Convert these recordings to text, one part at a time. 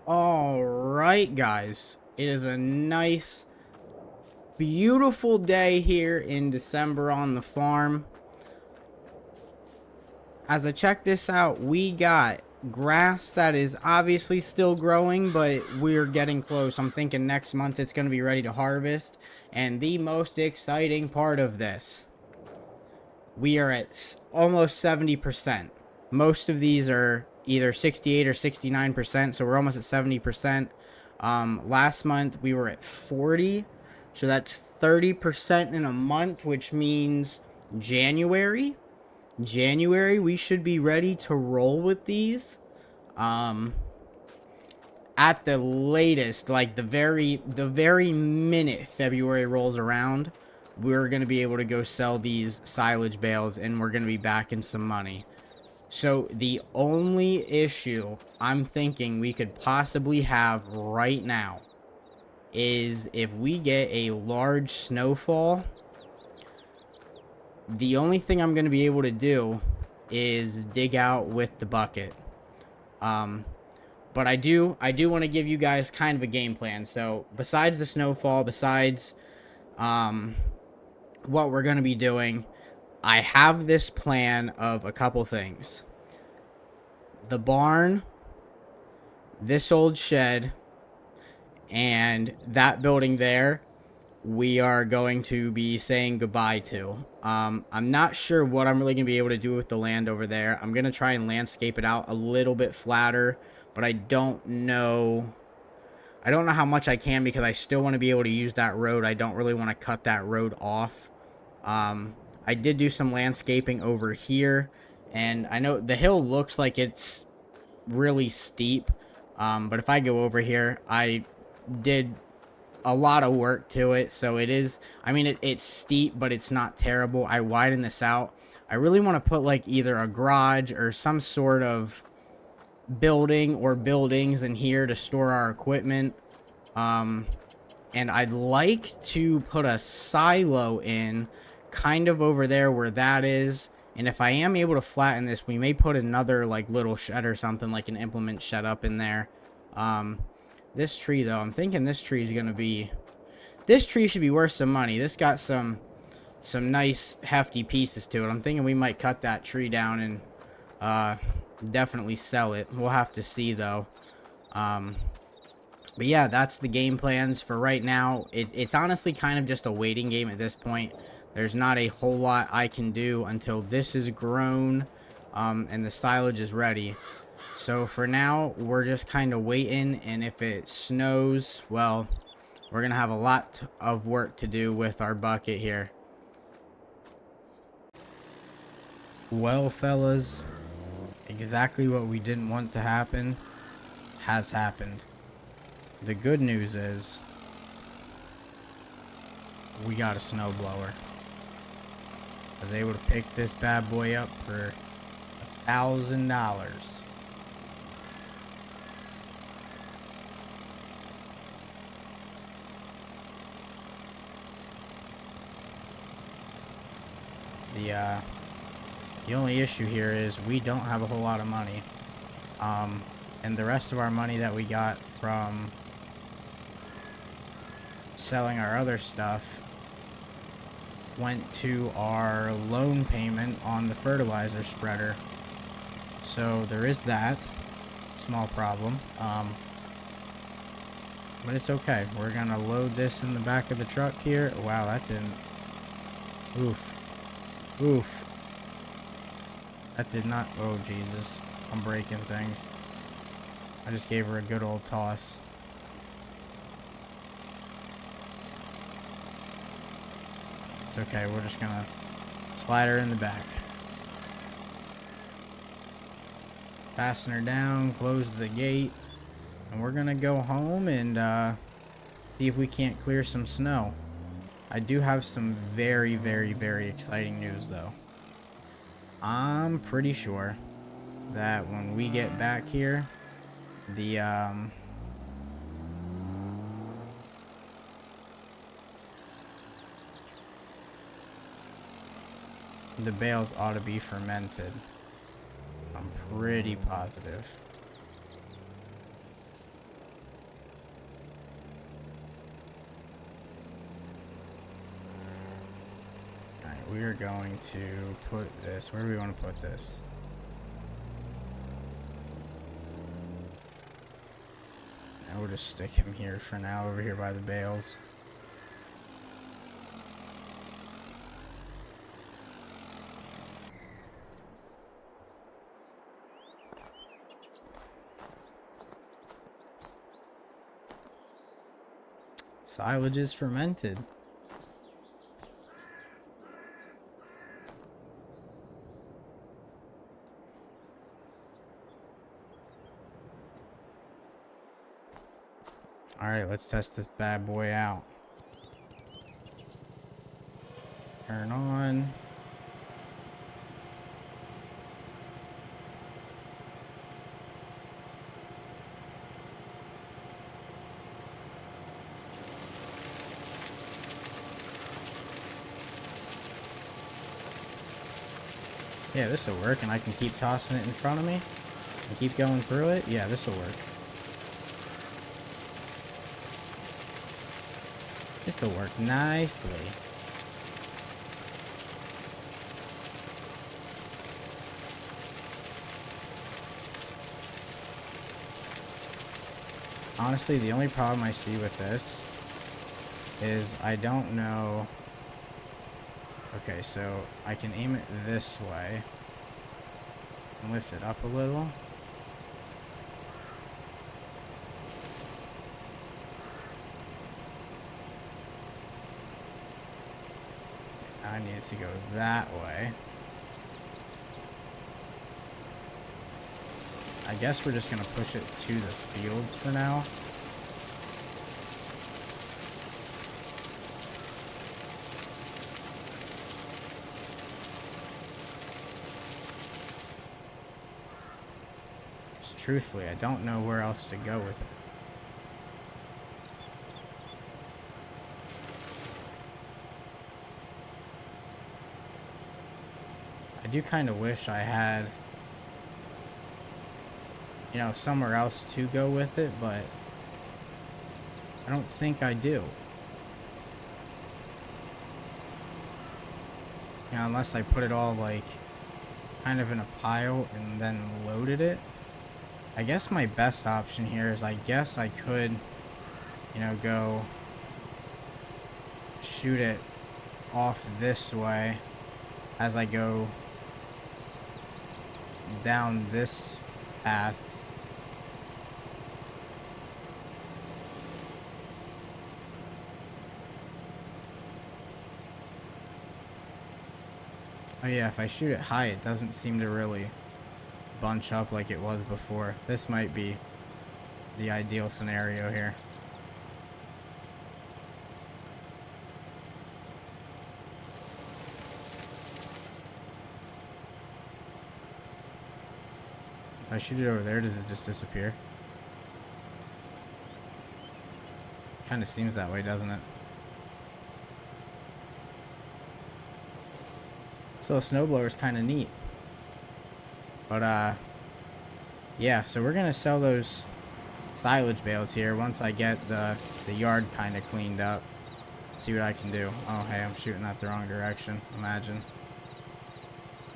All right, guys. It is a nice, beautiful day here in December on the farm. As I check this out, we got grass that is obviously still growing, but we're getting close. I'm thinking next month it's going to be ready to harvest. And the most exciting part of this, we are at almost 70%. Most of these are either 68 or 69%, so we're almost at 70%. Last month we were at 40, so that's 30% in a month, which means January. January we should be ready to roll with these. Um, at the latest, like the very minute February rolls around, we're gonna be able to go sell these silage bales, and we're gonna be back in some money. So the only issue I'm thinking we could possibly have right now is if we get a large snowfall. The only thing I'm going to be able to do is dig out with the bucket. Um, but I do want to give you guys kind of a game plan. So besides the snowfall, besides um, what we're going to be doing, I have this plan of a couple things. The barn, this old shed, and that building there, we are going to be saying goodbye to. I'm not sure what I'm really going to be able to do with the land over there. I'm going to try and landscape it out a little bit flatter, but I don't know. I don't know how much I can because I still want to be able to use that road. I don't really want to cut that road off. I did do some landscaping over here, and I know the hill looks like it's really steep. But if I go over here, I did a lot of work to it, so it is, I mean, it's steep, but it's not terrible. I widen this out. I really want to put like either a garage or some sort of building or buildings in here to store our equipment. um and I'd like to put a silo in kind of over there where that is. And if I am able to flatten this, we may put another like little shed or something, like an implement shed up in there. um this tree though, I'm thinking this tree is gonna be, this tree should be worth some money. This got some nice hefty pieces to it. I'm thinking we might cut that tree down and uh definitely sell it. We'll have to see though. But yeah, that's the game plans for right now. It's honestly kind of just a waiting game at this point. There's not a whole lot I can do until this is grown, and the silage is ready. So for now, we're just kind of waiting, and if it snows, well, we're going to have a lot of work to do with our bucket here. Well, fellas, exactly what we didn't want to happen has happened. The good news is we got a snowblower. I was able to pick this bad boy up for $1,000. The the only issue here is we don't have a whole lot of money. And the rest of our money that we got from selling our other stuff went to our loan payment on the fertilizer spreader. So there is that small problem. But it's okay. We're gonna load this in the back of the truck here. Wow, that didn't. Oof. Oof. That did not. Oh, Jesus. I'm breaking things. I just gave her a good old toss. It's okay. We're just gonna slide her in the back. Fasten her down. Close the gate. And we're gonna go home and see if we can't clear some snow. I do have some very, very, very exciting news, though. I'm pretty sure that when we get back here, the bales ought to be fermented. I'm pretty positive. going to put this. Where do we want to put this? And we'll just stick him here for now, over here by the bales. Silage is fermented. Alright, let's test this bad boy out. Turn on. Yeah, this will work, and I can keep tossing it in front of me and keep going through it. Yeah, this will work. This will work nicely. Honestly, the only problem I see with this is I don't know. Okay, so I can aim it this way and lift it up a little. I need it to go that way. I guess we're just gonna push it to the fields for now. Just truthfully, I don't know where else to go with it. I do kind of wish I had, you know, somewhere else to go with it, but I don't think I do. You know, unless I put it all, like, kind of in a pile and then loaded it. I guess my best option here is I guess I could, you know, go shoot it off this way as I go down this path. Oh yeah, if I shoot it high, it doesn't seem to really bunch up like it was before. This might be the ideal scenario here. If I shoot it over there, does it just disappear? Kind of seems that way, doesn't it? So a snowblower is kind of neat. But yeah, so we're gonna sell those silage bales here once I get the yard kind of cleaned up. See what I can do. Oh hey, I'm shooting that the wrong direction. Imagine.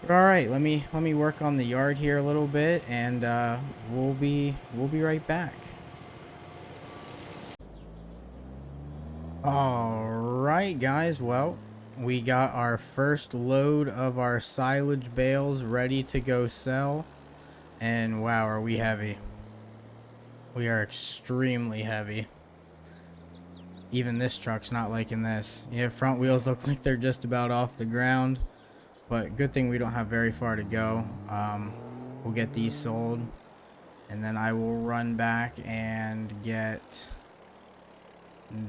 But all right, let me work on the yard here a little bit, and we'll be right back. All right, guys. Well, we got our first load of our silage bales ready to go sell. And wow, are we heavy. We are extremely heavy. Even this truck's not liking this. Yeah, front wheels look like they're just about off the ground. But good thing we don't have very far to go. We'll get these sold. And then I will run back and get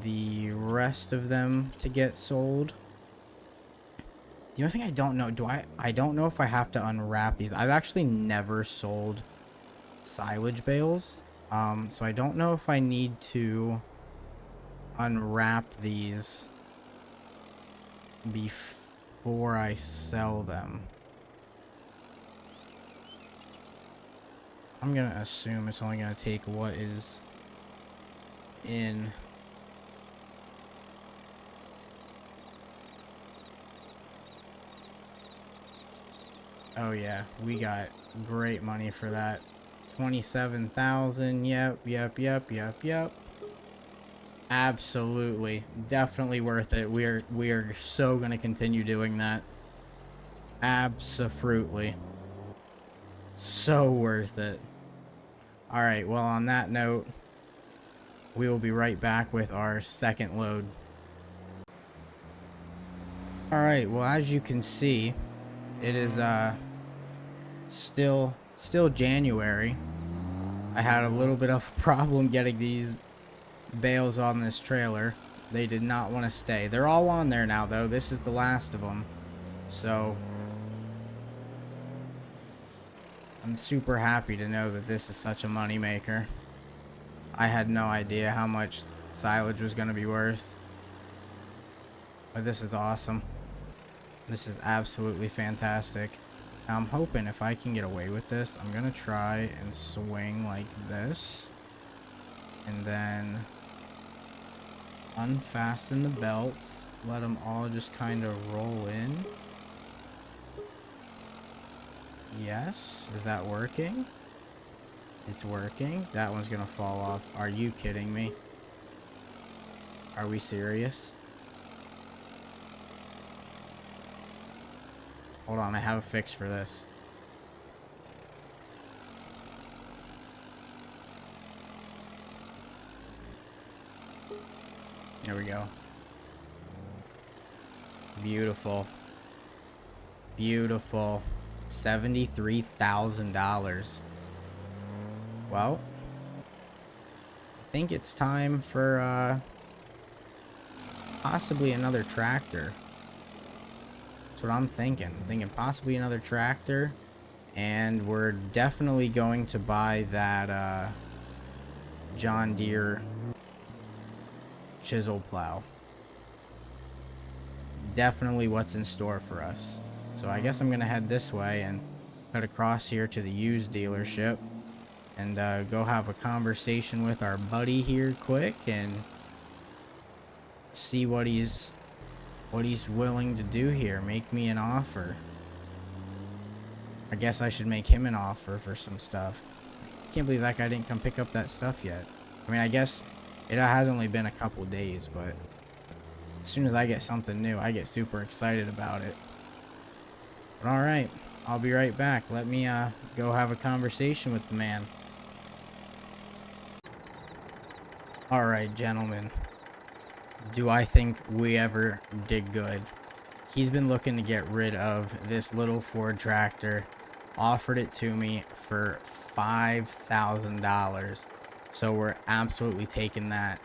the rest of them to get sold. The only thing I don't know, I don't know if I have to unwrap these. I've actually never sold silage bales. So I don't know if I need to unwrap these before I sell them. I'm gonna assume it's only gonna take what is in. Oh yeah, we got great money for that. 27,000. Yep, yep, yep, yep, yep. Absolutely. Definitely worth it. We are so going to continue doing that. Absolutely. So worth it. All right, well, on that note, we will be right back with our second load. All right, well, as you can see, it is still January. I had a little bit of a problem getting these bales on this trailer. They did not want to stay. They're all on there now, though. This is the last of them. So I'm super happy to know that this is such a money maker. I had no idea how much silage was going to be worth. But this is awesome. This is absolutely fantastic. Now I'm hoping if I can get away with this, I'm going to try and swing like this. And then unfasten the belts. Let them all just kind of roll in. Yes. Is that working? It's working. That one's going to fall off. Are you kidding me? Are we serious? Hold on, I have a fix for this. There we go. Beautiful. Beautiful. $73,000. Well, I think it's time for possibly another tractor. That's what I'm thinking. I'm thinking possibly another tractor. And we're definitely going to buy that John Deere chisel plow. Definitely what's in store for us. So I guess I'm going to head this way and head across here to the used dealership. And go have a conversation with our buddy here quick and see what he's willing to do here. Make me an offer. I guess I should make him an offer for some stuff. Can't believe that guy didn't come pick up that stuff yet. I mean, I guess it has only been a couple days, but as soon as I get something new, I get super excited about it. But alright, I'll be right back. Let me go have a conversation with the man. Alright, gentlemen. Do I think we ever did good? He's been looking to get rid of this little Ford tractor. Offered it to me for $5,000. So we're absolutely taking that.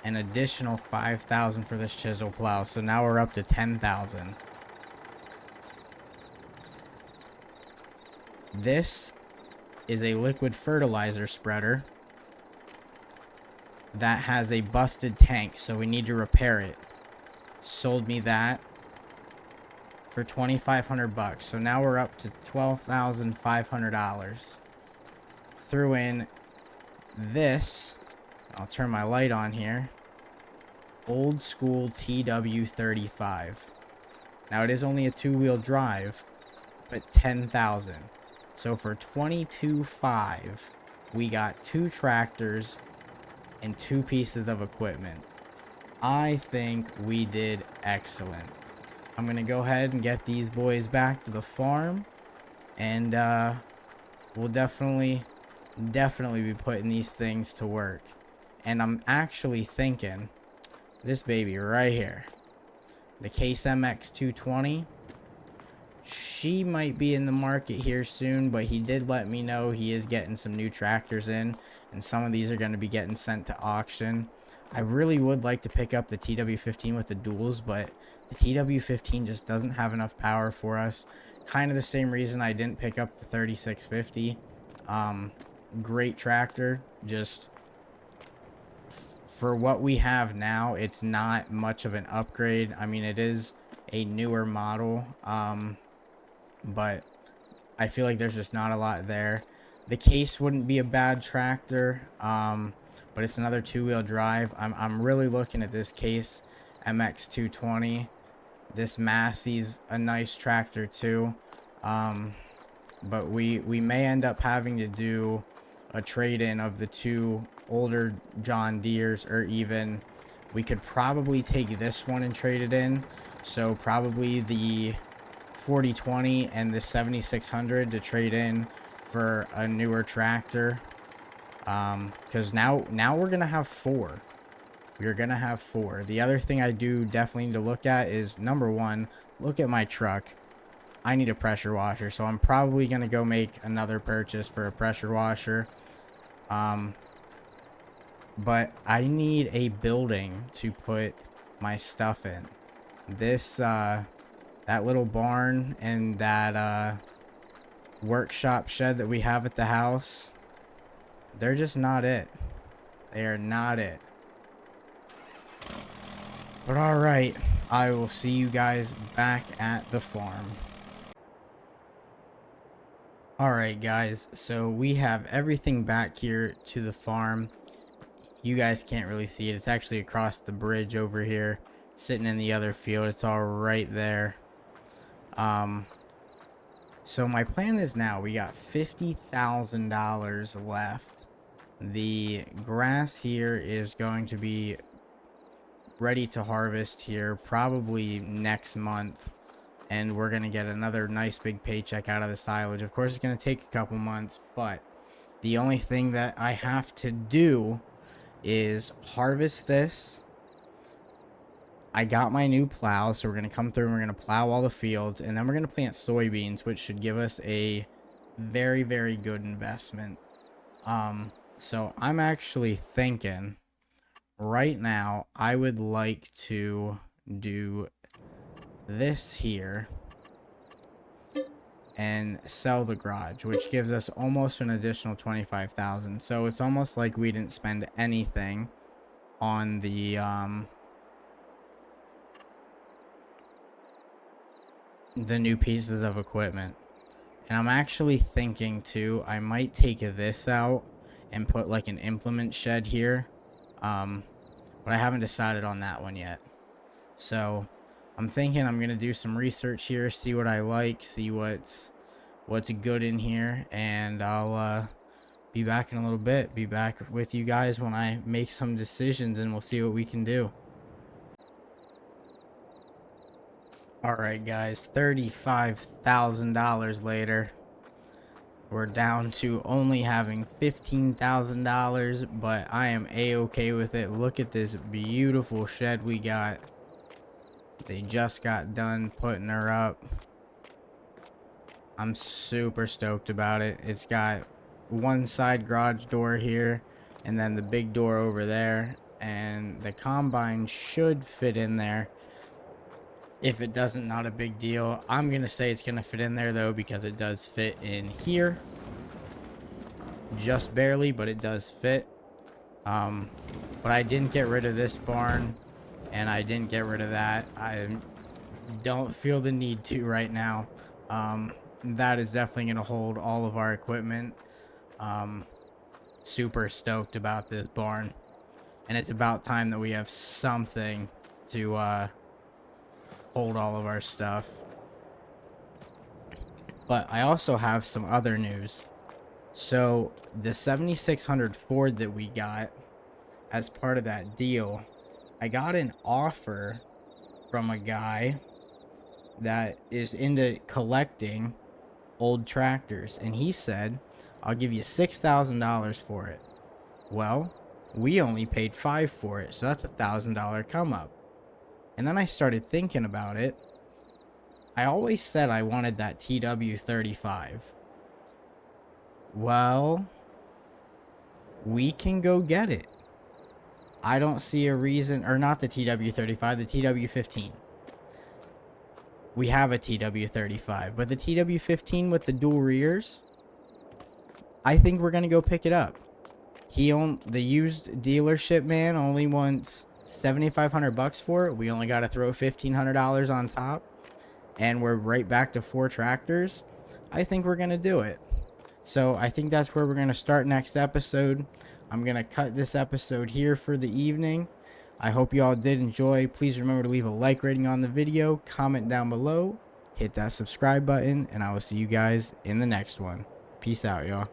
An additional $5,000 for this chisel plow. So now we're up to $10,000. This is a liquid fertilizer spreader that has a busted tank, so we need to repair it. Sold me that for $2,500. So now we're up to $12,500. Threw in this. I'll turn my light on here. Old school TW35. Now it is only a two-wheel drive, but $10,000. So for $22,500, we got two tractors and two pieces of equipment. I think we did excellent. I'm going to go ahead and get these boys back to the farm. And we'll definitely be putting these things to work. And I'm actually thinking this baby right here, the Case MX 220, she might be in the market here soon, but he did let me know he is getting some new tractors in, and some of these are going to be getting sent to auction. I really would like to pick up the TW15 with the duals, but the TW15 just doesn't have enough power for us. Kind of the same reason I didn't pick up the 3650. Great tractor, just for what we have now, it's not much of an upgrade. I mean, it is a newer model, but I feel like there's just not a lot there. The Case wouldn't be a bad tractor, but it's another two-wheel drive. I'm really looking at this Case MX 220. This Massey's a nice tractor too. But we may end up having to do a trade-in of the 2 older John Deeres, or even we could probably take this one and trade it in. So probably the 4020 and the 7600 to trade in for a newer tractor. Because now we're gonna have 4. We're gonna have 4. The other thing I do definitely need to look at is, number 1, look at my truck. I need a pressure washer, so I'm probably gonna go make another purchase for a pressure washer. But I need a building to put my stuff in. This that little barn and that workshop shed that we have at the house, they're just not it. They are not it. But alright, I will see you guys back at the farm. Alright guys, so we have everything back here to the farm. You guys can't really see it. It's actually across the bridge over here, sitting in the other field. It's all right there. So my plan is, now we got $50,000 left. The grass here is going to be ready to harvest here probably next month, and we're gonna get another nice big paycheck out of the silage. Of course, it's gonna take a couple months, but the only thing that I have to do is harvest this. I got my new plow, so we're gonna come through and we're gonna plow all the fields, and then we're gonna plant soybeans, which should give us a very, very good investment. So I'm actually thinking right now I would like to do this here and sell the garage, which gives us almost an additional 25,000. So it's almost like we didn't spend anything on the new pieces of equipment. And I'm actually thinking too, I might take this out and put like an implement shed here. But I haven't decided on that one yet. So I'm thinking I'm gonna do some research here, see what I like, see what's good in here, and I'll be back in a little bit. Be back with you guys when I make some decisions, and we'll see what we can do. Alright guys, $35,000 later. We're down to only having $15,000, but I am a-okay with it. Look at this beautiful shed we got. They just got done putting her up. I'm super stoked about it. It's got one side garage door here, and then the big door over there, and the combine should fit in there. If it doesn't, not a big deal. I'm gonna say it's gonna fit in there though, because it does fit in here just barely, but it does fit. But I didn't get rid of this barn, and I didn't get rid of that. I don't feel the need to right now. That is definitely gonna hold all of our equipment. Super stoked about this barn, and it's about time that we have something to hold all of our stuff. But I also have some other news. So the 7600 Ford that we got as part of that deal, I got an offer from a guy that is into collecting old tractors, and he said, I'll give you $6,000 for it. Well, we only paid $5,000 for it, so that's $1,000 come up. And then I started thinking about it. I always said I wanted that TW35. Well, we can go get it. I don't see a reason, or not the TW35, the TW15. We have a TW35, but the TW15 with the dual rears, I think we're gonna go pick it up. The used dealership man only wants $7,500 for it. We only got to throw $1,500 on top, and we're right back to 4 tractors. I think we're gonna do it. So I think that's where we're gonna start next episode. I'm gonna cut this episode here for the evening. I hope you all did enjoy. Please remember to leave a like rating on the video, comment down below, hit that subscribe button, and I will see you guys in the next one. Peace out, y'all.